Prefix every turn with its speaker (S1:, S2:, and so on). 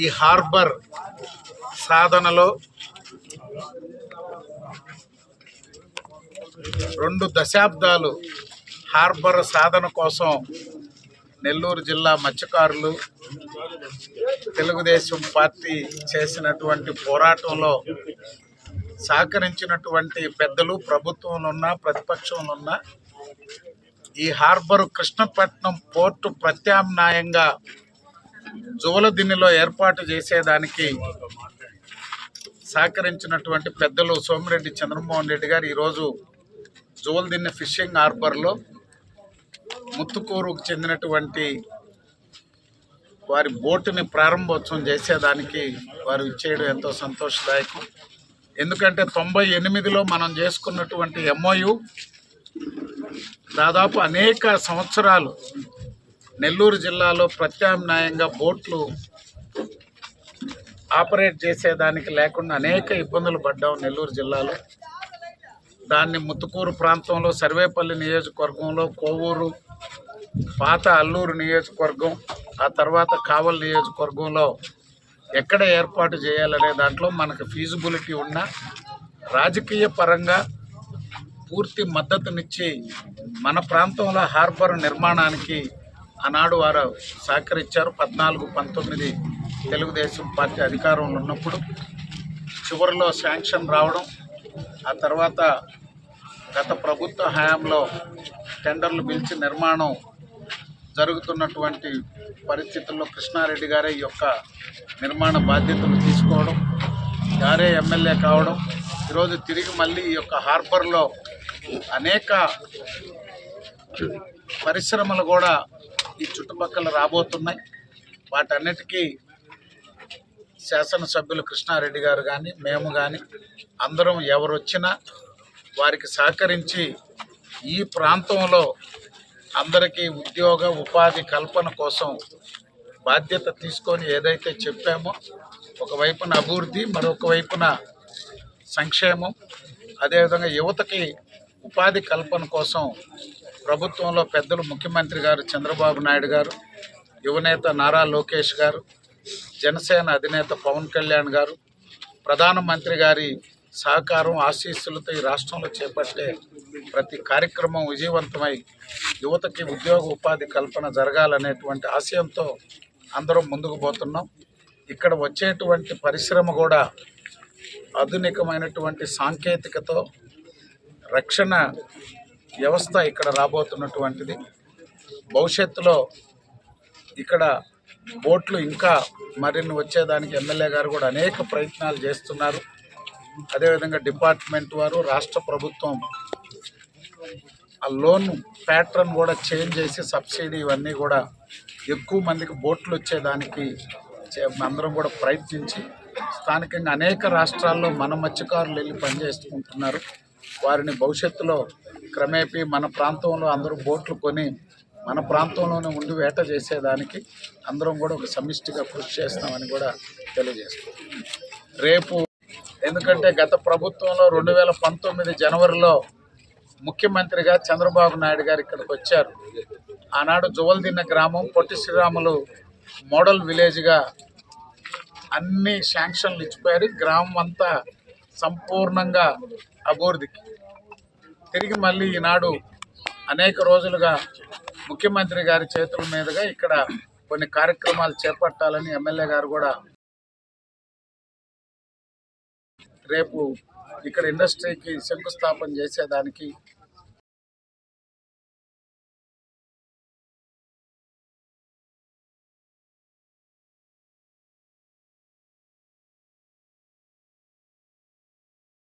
S1: ఈ హార్బర్ సాధనలో 2 దశాబ్దాలు హార్బర్ సాధన కోసం నెల్లూరు జిల్లా మత్స్యకారులు తెలుగుదేశం పార్టీ చేసినటువంటి పోరాటంలో సహకరించినటువంటి పెద్దలు ప్రభుత్వంలో ఉన్న ప్రతిపక్షంలో ఉన్న ఈ హార్బర్ కృష్ణపట్నం పోర్టు ప్రత్యామ్నాయంగా జువలదిన్నెలో ఏర్పాటు చేసేదానికి సహకరించినటువంటి పెద్దలు సోమిరెడ్డి చంద్రమోహన్ రెడ్డి గారు ఈరోజు జువలదిన్నె ఫిషింగ్ హార్బర్లో ముత్తుకూరుకు చెందినటువంటి వారి బోటుని ప్రారంభోత్సవం చేసేదానికి వారు ఇచ్చేయడం ఎంతో సంతోషదాయకం. ఎందుకంటే 98లో మనం చేసుకున్నటువంటి MOU దాదాపు అనేక సంవత్సరాలు నెల్లూరు జిల్లాలో ప్రత్యామ్నాయంగా బోట్లు ఆపరేట్ చేసేదానికి లేకుండా అనేక ఇబ్బందులు పడ్డాం నెల్లూరు జిల్లాలో. దాన్ని ముత్తుకూరు ప్రాంతంలో సర్వేపల్లి నియోజకవర్గంలో కోవూరు, పాత అల్లూరు నియోజకవర్గం, ఆ తర్వాత కావల్ నియోజకవర్గంలో ఎక్కడ ఏర్పాటు చేయాలనే దాంట్లో మనకు ఫీజిబిలిటీ ఉన్న రాజకీయ పరంగా పూర్తి మద్దతునిచ్చి మన ప్రాంతంలో హార్బర్ నిర్మాణానికి ఆనాడు వారు సహకరించారు. 14-19 తెలుగుదేశం పార్టీ అధికారంలో ఉన్నప్పుడు చివరిలో శాంక్షన్ రావడం, ఆ తర్వాత గత ప్రభుత్వ హయాంలో టెండర్లు పిలిచి నిర్మాణం జరుగుతున్నటువంటి పరిస్థితుల్లో కృష్ణారెడ్డి గారే ఈ యొక్క నిర్మాణ బాధ్యతలు తీసుకోవడం, గారే ఎమ్మెల్యే కావడం, ఈరోజు తిరిగి మళ్ళీ ఈ యొక్క హార్బర్లో అనేక పరిశ్రమలు కూడా ఈ చుట్టుపక్కల రాబోతున్నాయి. వాటన్నిటికీ శాసనసభ్యులు కృష్ణారెడ్డి గారు కానీ మేము కానీ అందరం ఎవరు వచ్చినా వారికి సహకరించి ఈ ప్రాంతంలో అందరికీ ఉద్యోగ ఉపాధి కల్పన కోసం బాధ్యత తీసుకొని ఏదైతే చెప్పామో ఒకవైపున అభివృద్ధి, మరొక వైపున సంక్షేమం, అదేవిధంగా యువతకి ఉపాధి కల్పన కోసం ప్రభుత్వంలో పెద్దలు ముఖ్యమంత్రి గారు చంద్రబాబు నాయుడు గారు, యువనేత నారా లోకేష్ గారు, జనసేన అధినేత పవన్ కళ్యాణ్ గారు, ప్రధానమంత్రి గారి సహకారం ఆశీస్సులతో ఈ రాష్ట్రంలో చేపట్టే ప్రతి కార్యక్రమం విజయవంతమై యువతకి ఉద్యోగ ఉపాధి కల్పన జరగాలనేటువంటి ఆశయంతో అందరం ముందుకు పోతున్నాం. ఇక్కడ వచ్చేటువంటి పరిశ్రమ కూడా ఆధునికమైనటువంటి సాంకేతికతో రక్షణ వ్యవస్థ ఇక్కడ రాబోతున్నటువంటిది. భవిష్యత్తులో ఇక్కడ బోట్లు ఇంకా మరిన్ని వచ్చేదానికి ఎమ్మెల్యే గారు కూడా అనేక ప్రయత్నాలు చేస్తున్నారు. అదేవిధంగా డిపార్ట్మెంట్ వారు, రాష్ట్ర ప్రభుత్వం ఆ లోన్ ప్యాటర్న్ కూడా చేంజ్ చేసి సబ్సిడీ ఇవన్నీ కూడా ఎక్కువ మందికి బోట్లు వచ్చేదానికి అందరం కూడా ప్రయత్నించి స్థానికంగా అనేక రాష్ట్రాల్లో మన మత్స్యకారులు వెళ్ళి పనిచేసుకుంటున్నారు. వారిని భవిష్యత్తులో క్రమేపీ మన ప్రాంతంలో అందరూ బోట్లు కొని మన ప్రాంతంలోనే ఉండి వేట చేసేదానికి అందరం కూడా ఒక సమిష్టిగా కృషి చేస్తామని కూడా తెలియజేస్తాం. రేపు ఎందుకంటే గత ప్రభుత్వంలో 2019 జనవరిలో ముఖ్యమంత్రిగా చంద్రబాబు నాయుడు గారు ఇక్కడికి వచ్చారు. ఆనాడు జువలదిన్నె గ్రామం పొట్టి శ్రీరాములు మోడల్ విలేజ్గా అన్ని శాంక్షన్లు ఇచ్చిపోయారు. గ్రామం అంతా సంపూర్ణంగా అభివృద్ధికి తిరిగి మళ్ళీ ఈనాడు అనేక రోజులుగా ముఖ్యమంత్రి గారి చేతుల మీదుగా ఇక్కడ కొన్ని కార్యక్రమాలు చేపట్టాలని ఎమ్మెల్యే గారు కూడా రేపు ఇక్కడ ఇండస్ట్రీకి శంకుస్థాపన చేసేదానికి